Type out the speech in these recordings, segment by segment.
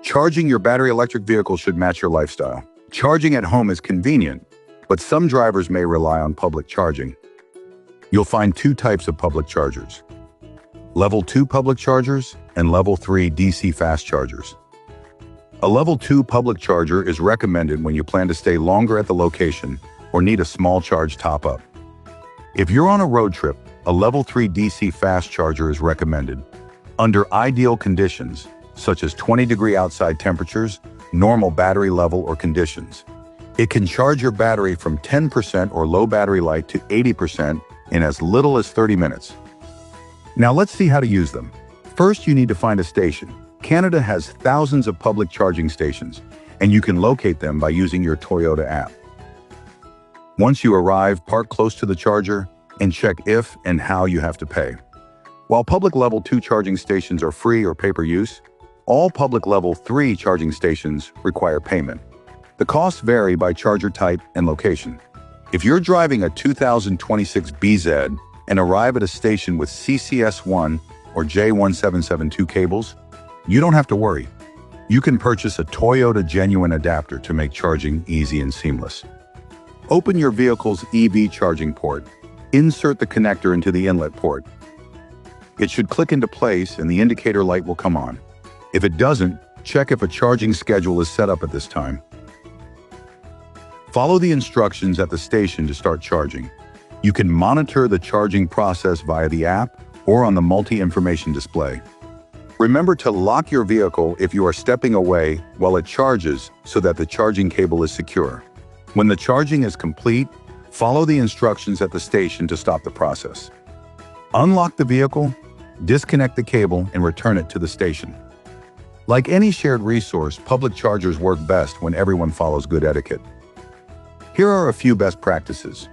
Charging your battery electric vehicle should match your lifestyle. Charging at home is convenient, but some drivers may rely on public charging. You'll find two types of public chargers: Level 2 public chargers and Level 3 DC fast chargers. A Level 2 public charger is recommended when you plan to stay longer at the location or need a small charge top-up. If you're on a road trip, a Level 3 DC fast charger is recommended. Under ideal conditions, such as 20-degree outside temperatures, normal battery level, or conditions, it can charge your battery from 10% or low battery light to 80% in as little as 30 minutes. Now let's see how to use them. First, you need to find a station. Canada has thousands of public charging stations, and you can locate them by using your Toyota app. Once you arrive, park close to the charger and check if and how you have to pay. While public Level 2 charging stations are free or pay-per-use, all public Level 3 charging stations require payment. The costs vary by charger type and location. If you're driving a 2026 BZ and arrive at a station with CCS1 or J1772 cables, you don't have to worry. You can purchase a Toyota Genuine adapter to make charging easy and seamless. Open your vehicle's EV charging port. Insert the connector into the inlet port. It should click into place and the indicator light will come on. If it doesn't, check if a charging schedule is set up at this time. Follow the instructions at the station to start charging. You can monitor the charging process via the app or on the multi-information display. Remember to lock your vehicle if you are stepping away while it charges so that the charging cable is secure. When the charging is complete, follow the instructions at the station to stop the process. Unlock the vehicle, disconnect the cable, and return it to the station. Like any shared resource, public chargers work best when everyone follows good etiquette. Here are a few best practices.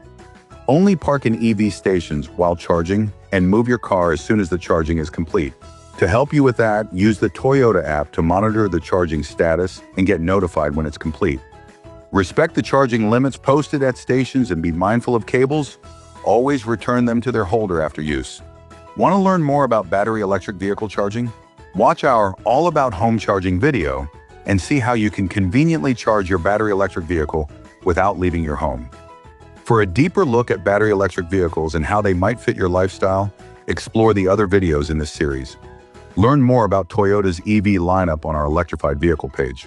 Only park in EV stations while charging and move your car as soon as the charging is complete. To help you with that, use the Toyota app to monitor the charging status and get notified when it's complete. Respect the charging limits posted at stations and be mindful of cables. Always return them to their holder after use. Want to learn more about battery electric vehicle charging? Watch our All About Home Charging video and see how you can conveniently charge your battery electric vehicle without leaving your home. For a deeper look at battery electric vehicles and how they might fit your lifestyle, explore the other videos in this series. Learn more about Toyota's EV lineup on our electrified vehicle page.